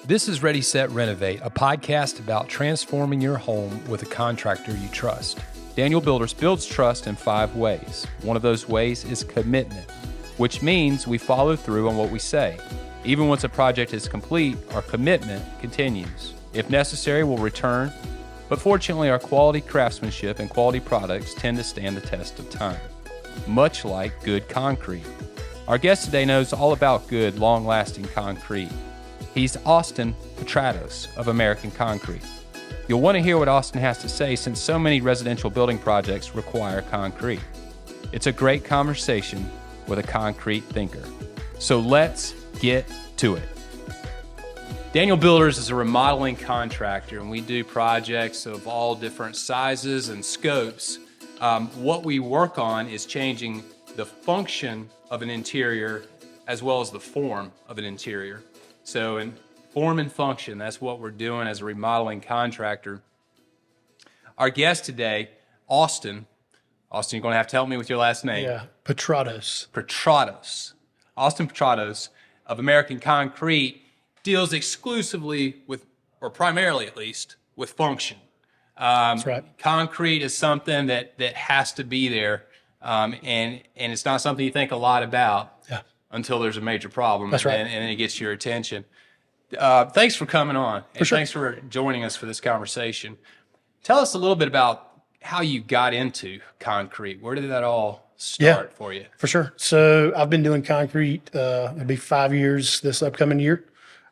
This is Ready, Set, Renovate, a podcast about transforming your home with a contractor you trust. Daniel Builders builds trust in 5 ways. One of those ways is commitment, which means we follow through on what we say. Even once a project is complete, our commitment continues. If necessary, we'll return, but fortunately, our quality craftsmanship and quality products tend to stand the test of time, much like good concrete. Our guest today knows all about good, long-lasting concrete. He's Austin Petratos of American Concrete. You'll want to hear what Austin has to say since so many residential building projects require concrete. It's a great conversation with a concrete thinker. So let's get to it. Daniel Builders is a remodeling contractor, and we do projects of all different sizes and scopes. What we work on is changing the function of an interior as well as the form of an interior. So in form and function, that's what we're doing as a remodeling contractor. Our guest today, Austin, you're going to have to help me with your last name. Yeah, Petratos. Austin Petratos of American Concrete deals exclusively with, or primarily at least, with function. That's right. Concrete is something that has to be there, and it's not something you think a lot about. Yeah. Until there's a major problem. That's right. And it gets your attention. Thanks for coming on. And sure. Thanks for joining us for this conversation. Tell us a little bit about how you got into concrete. Where did that all start for you? For sure. So I've been doing concrete, it'll be 5 years this upcoming year.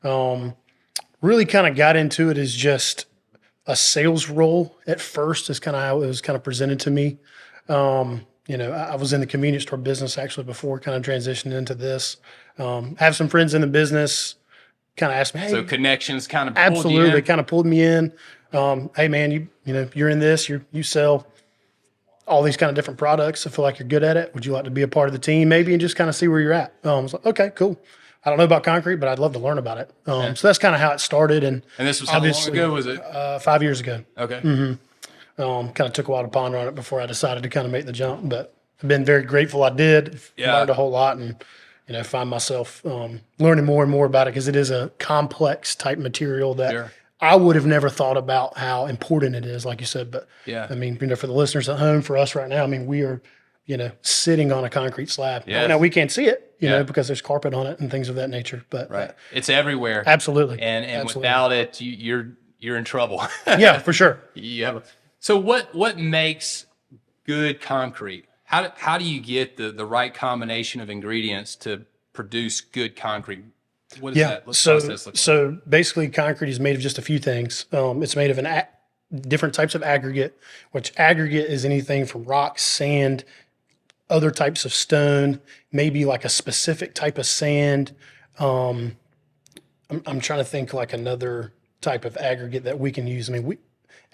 Really kind of got into it as just a sales role at first, is kind of how it was kind of presented to me. I was in the convenience store business actually before kind of transitioning into this. Have some friends in the business kind of asked me, hey. So connections kind of pulled you Absolutely, in? kind of pulled me in. Hey man, you're in this, you sell all these kind of different products. I feel like you're good at it. Would you like to be a part of the team maybe and just kind of see where you're at? I was like, okay, cool. I don't know about concrete, but I'd love to learn about it. So that's kind of how it started. And this was how long ago was it? 5 years ago. Okay. Kind of took a while to ponder on it before I decided to kind of make the jump, but I've been very grateful I did. Learned a whole lot, and find myself learning more and more about it because it is a complex type material that I would have never thought about how important it is, like you said. But I mean, for the listeners at home, for us right now, I mean, we are, sitting on a concrete slab. Yes. Now we can't see it, because there's carpet on it and things of that nature. But it's everywhere. Absolutely. And Absolutely. Without it, you're in trouble. Yeah, for sure. So what makes good concrete? How do you get the right combination of ingredients to produce good concrete? What is that? Process look like? So basically, concrete is made of just a few things. It's made of different types of aggregate, which aggregate is anything from rock, sand, other types of stone, maybe like a specific type of sand. I'm trying to think like another type of aggregate that we can use. I mean,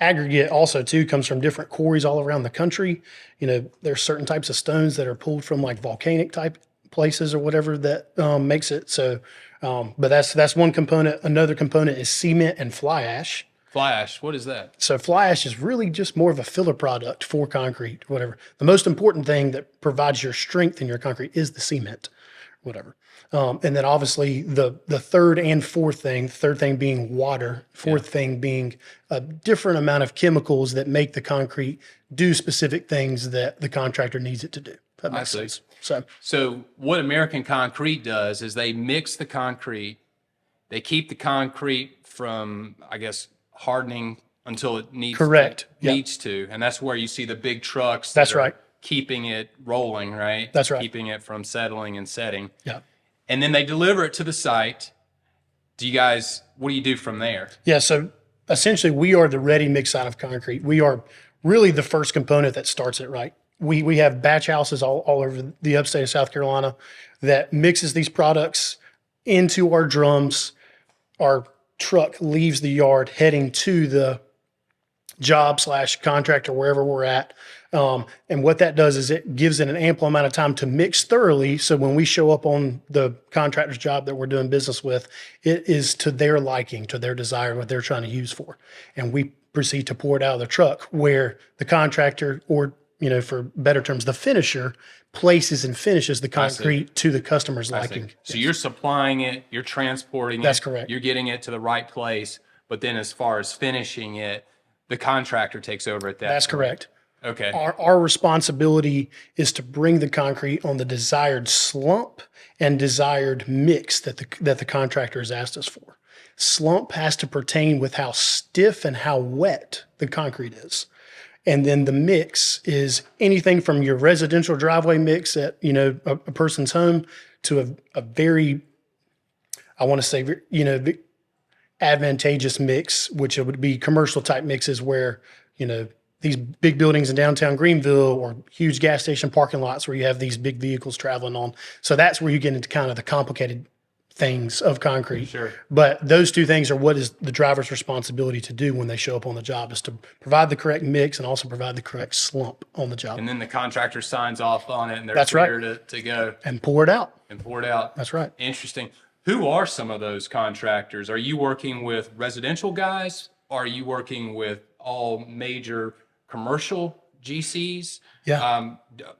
aggregate also too comes from different quarries all around the country. There's certain types of stones that are pulled from like volcanic type places or whatever that makes it. So, but that's one component. Another component is cement and fly ash. Fly ash, what is that? So fly ash is really just more of a filler product for concrete, whatever. The most important thing that provides your strength in your concrete is the cement, whatever. And then obviously the third and fourth thing, third thing being water, fourth thing being a different amount of chemicals that make the concrete do specific things that the contractor needs it to do. That makes sense. So what American Concrete does is they mix the concrete, they keep the concrete from, I guess, hardening until it needs to. And that's where you see the big trucks that are keeping it rolling, right? That's right. Keeping it from settling and setting. Yeah. And then they deliver it to the site. What do you do from there? Yeah, so essentially we are the ready mix side of concrete. We are really the first component that starts it right. We have batch houses all over the upstate of South Carolina that mixes these products into our drums. Our truck leaves the yard heading to the job / contractor, wherever we're at. And what that does is it gives it an ample amount of time to mix thoroughly. So when we show up on the contractor's job that we're doing business with, it is to their liking, to their desire, what they're trying to use for. And we proceed to pour it out of the truck where the contractor or for better terms, the finisher places and finishes the concrete to the customer's liking. So you're supplying it, you're transporting it. That's correct. You're getting it to the right place. But then as far as finishing it, the contractor takes over at that. That's point. correct. Okay. Our responsibility is to bring the concrete on the desired slump and desired mix that the contractor has asked us for. Slump has to pertain with how stiff and how wet the concrete is. And then the mix is anything from your residential driveway mix at, a person's home to a very, I want to say, advantageous mix, which it would be commercial type mixes where, these big buildings in downtown Greenville or huge gas station parking lots where you have these big vehicles traveling on. So that's where you get into kind of the complicated things of concrete. Sure. But those two things are what is the driver's responsibility to do when they show up on the job, is to provide the correct mix and also provide the correct slump on the job. And then the contractor signs off on it and they're That's clear right. to go And pour it out. and pour it out. That's right. Interesting. Who are some of those contractors? Are you working with residential guys? Are you working with all major commercial GCs? Yeah.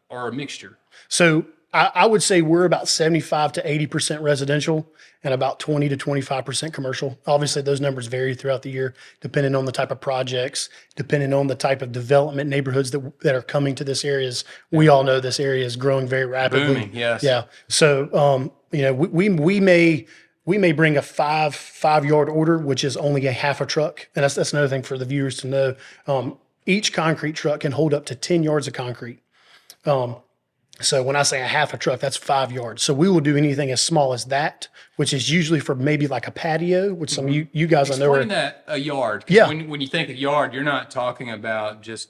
Or a mixture? So I would say we're about 75 to 80% residential and about 20 to 25% commercial. Obviously, those numbers vary throughout the year, depending on the type of projects, depending on the type of development neighborhoods that are coming to this area. We all know this area is growing very rapidly. Booming, yes. Yeah. So, we may bring a 5-yard order, which is only a half a truck. And that's another thing for the viewers to know. Each concrete truck can hold up to 10 yards of concrete. So when I say a half a truck, that's 5 yards. So we will do anything as small as that, which is usually for maybe like a patio, which some of you guys I know Explain are. that a yard. 'Cause Yeah. When you think a yard, you're not talking about just,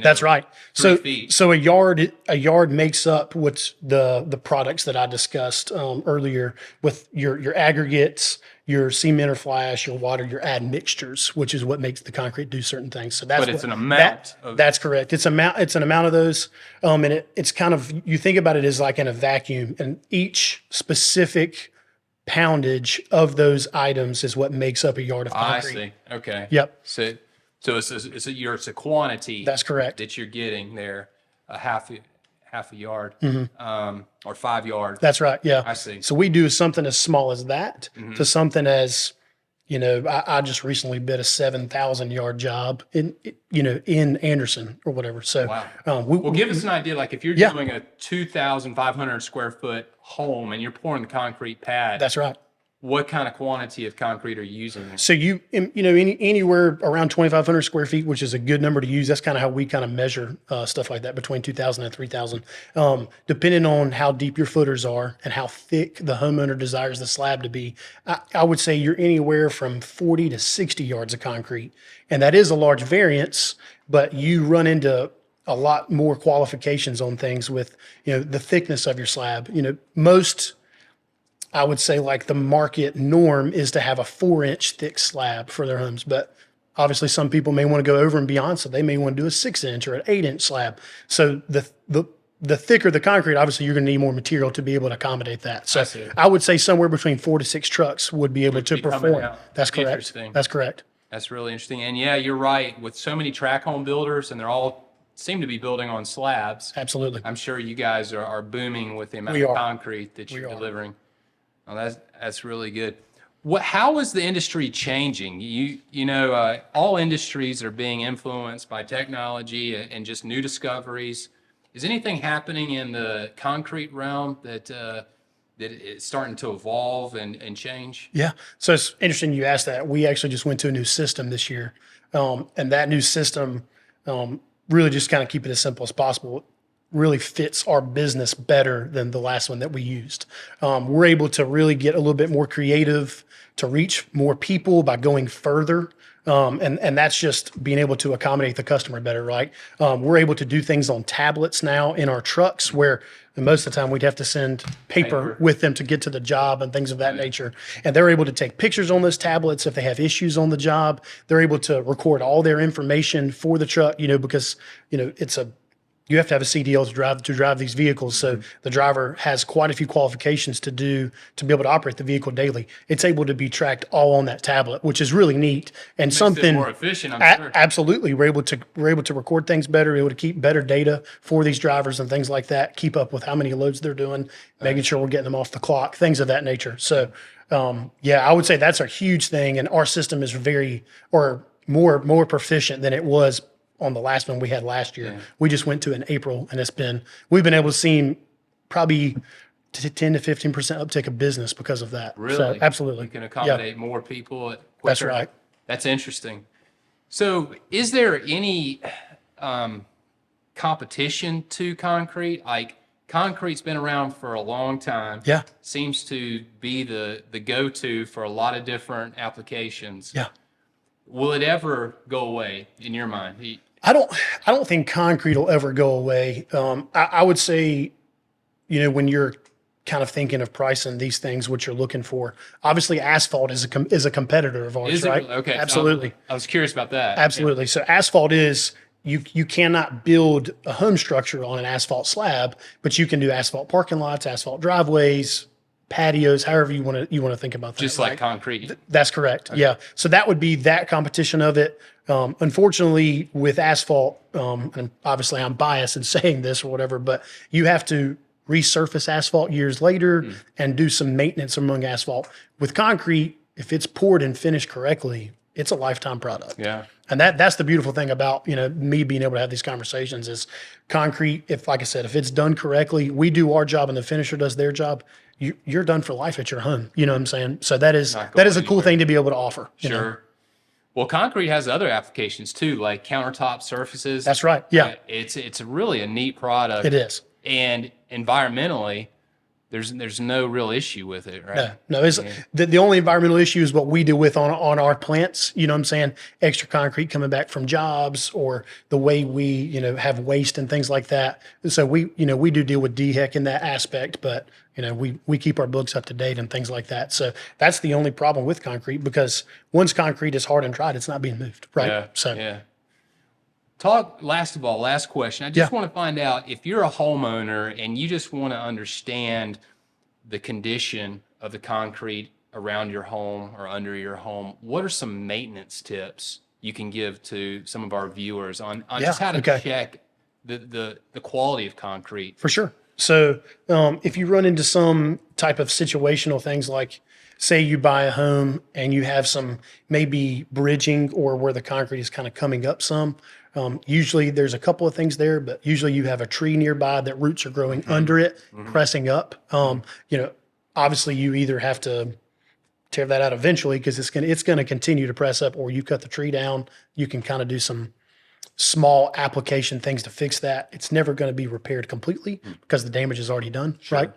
That's right. 3 feet. So a yard makes up what's the products that I discussed earlier with your aggregates, your cement or fly ash, your water, your admixtures, which is what makes the concrete do certain things. So that's But it's an amount of- That's correct. It's an amount of those, and it's kind of, you think about it as like in a vacuum, and each specific poundage of those items is what makes up a yard of I concrete. see. Okay. Yep. So it's a quantity. That's correct. That you're getting there, a half a yard, or 5 yards. That's right. Yeah. I see. So we do something as small as that to something as, I just recently bid a 7,000-yard job in Anderson or whatever. So, Wow. Well, give us an idea. Like if you're doing a 2,500 square foot home and you're pouring the concrete pad, that's right. what kind of quantity of concrete are you using there? So anywhere around 2,500 square feet, which is a good number to use. That's kind of how we kind of measure stuff like that, between 2,000 and 3,000, depending on how deep your footers are and how thick the homeowner desires the slab to be. I would say you're anywhere from 40 to 60 yards of concrete, and that is a large variance, but you run into a lot more qualifications on things with the thickness of your slab. Most, I would say, like the market norm is to have a 4-inch thick slab for their homes. But obviously some people may want to go over and beyond. So they may want to do a 6-inch or an 8-inch slab. So the thicker the concrete, obviously you're going to need more material to be able to accommodate that. So I would say somewhere between 4 to 6 trucks would be able to perform. That's correct. Interesting. That's correct. That's really interesting. And yeah, you're right. With so many tract home builders, and they're all seem to be building on slabs. Absolutely. I'm sure you guys are booming with the amount We of are. concrete that you're delivering. Oh, that's really good. How is the industry changing? All industries are being influenced by technology and just new discoveries. Is anything happening in the concrete realm that it's starting to evolve and change? Yeah. So it's interesting you asked that. We actually just went to a new system this year. And that new system, really just kind of keep it as simple as possible, really fits our business better than the last one that we used. We're able to really get a little bit more creative to reach more people by going further. And that's just being able to accommodate the customer better, right? We're able to do things on tablets now in our trucks where most of the time we'd have to send paper with them to get to the job and things of that nature. And they're able to take pictures on those tablets if they have issues on the job. They're able to record all their information for the truck, because, it's you have to have a CDL to drive these vehicles. So the driver has quite a few qualifications to be able to operate the vehicle daily. It's able to be tracked all on that tablet, which is really neat and Makes something it more efficient, I'm sure. Absolutely. We're able to record things better, able to keep better data for these drivers and things like that, keep up with how many loads they're doing, making sure we're getting them off the clock, things of that nature. So I would say that's a huge thing. And our system is more proficient than it was on the last one we had last year. We just went to in April, and we've been able to see probably 10 to 15% uptick of business because of that. Really? So, absolutely. You can accommodate more people quicker. That's right. That's interesting. So is there any competition to concrete? Like, concrete's been around for a long time. Yeah. Seems to be the go-to for a lot of different applications. Yeah. Will it ever go away in your mind? I don't think concrete will ever go away. I would say, when you're kind of thinking of pricing these things, what you're looking for, obviously asphalt is a competitor of ours, Is it right? really? Okay. Absolutely. I was curious about that. Absolutely. So asphalt is, you cannot build a home structure on an asphalt slab, but you can do asphalt parking lots, asphalt driveways, patios, however you want to think about that. Just like concrete. That's correct. Okay. Yeah. So that would be that competition of it. Unfortunately, with asphalt, and obviously I'm biased in saying this or whatever, but you have to resurface asphalt years later and do some maintenance among asphalt. With concrete, if it's poured and finished correctly, it's a lifetime product. Yeah. And that's the beautiful thing about, me being able to have these conversations is concrete. Like I said, if it's done correctly, we do our job and the finisher does their job. You're done for life at your home. You know what I'm saying? So that is a cool thing to be able to offer. Sure. Well, concrete has other applications too, like countertop surfaces. That's right. Yeah. It's really a neat product. It is. And environmentally, there's no real issue with it, right? No. The only environmental issue is what we deal with on our plants. You know what I'm saying? Extra concrete coming back from jobs, or the way we have waste and things like that. So we do deal with DHEC in that aspect, but we keep our books up to date and things like that. So that's the only problem with concrete, because once concrete is hard and tried, it's not being moved, right? Yeah. Last question. I just want to find out, if you're a homeowner and you just want to understand the condition of the concrete around your home or under your home, what are some maintenance tips you can give to some of our viewers on just how to check the quality of concrete? For sure. So if you run into some type of situational things, like say you buy a home and you have some maybe bridging or where the concrete is kind of coming up some, usually there's a couple of things there, but usually you have a tree nearby that roots are growing under it, pressing up. Obviously you either have to tear that out eventually because it's going to continue to press up, or you cut the tree down. You can kind of do some small application things to fix that. It's never going to be repaired completely because the damage is already done, right?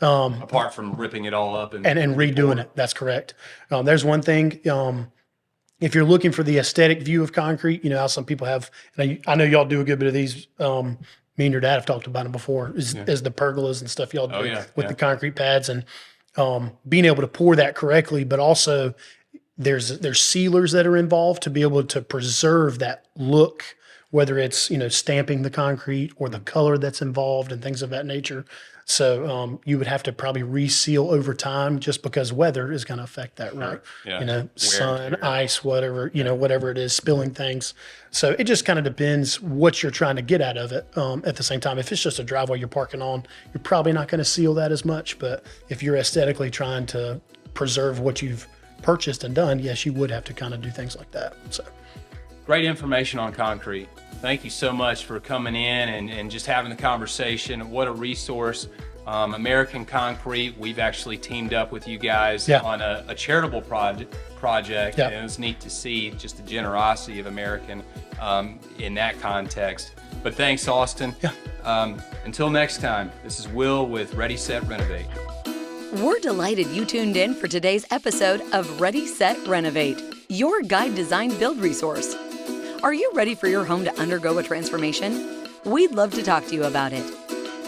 Apart from ripping it all up and redoing it. That's correct. There's one thing. If you're looking for the aesthetic view of concrete, how some people have, and I know y'all do a good bit of these. Me and your dad have talked about them before, is the pergolas and stuff y'all do with the concrete pads, and being able to pour that correctly, but also there's sealers that are involved to be able to preserve that look, whether it's, stamping the concrete or the color that's involved and things of that nature. So you would have to probably reseal over time, just because weather is going to affect that, right? Yeah. Sun, ice, whatever, whatever it is, spilling things. So it just kind of depends what you're trying to get out of it. At the same time, if it's just a driveway you're parking on, you're probably not going to seal that as much. But if you're aesthetically trying to preserve what you've purchased and done, yes, you would have to kind of do things like that. So great information on concrete. Thank you so much for coming in and just having the conversation. What a resource. American Concrete, we've actually teamed up with you guys on a charitable project. And it's neat to see just the generosity of American in that context. But thanks, Austin. Until next time, this is Will with Ready, Set, Renovate. We're delighted you tuned in for today's episode of Ready, Set, Renovate, your guide, design, build resource. Are you ready for your home to undergo a transformation? We'd love to talk to you about it.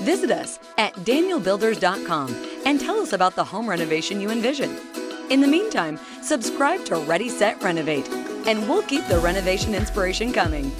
Visit us at danielbuilders.com and tell us about the home renovation you envision. In the meantime, subscribe to Ready, Set, Renovate, and we'll keep the renovation inspiration coming.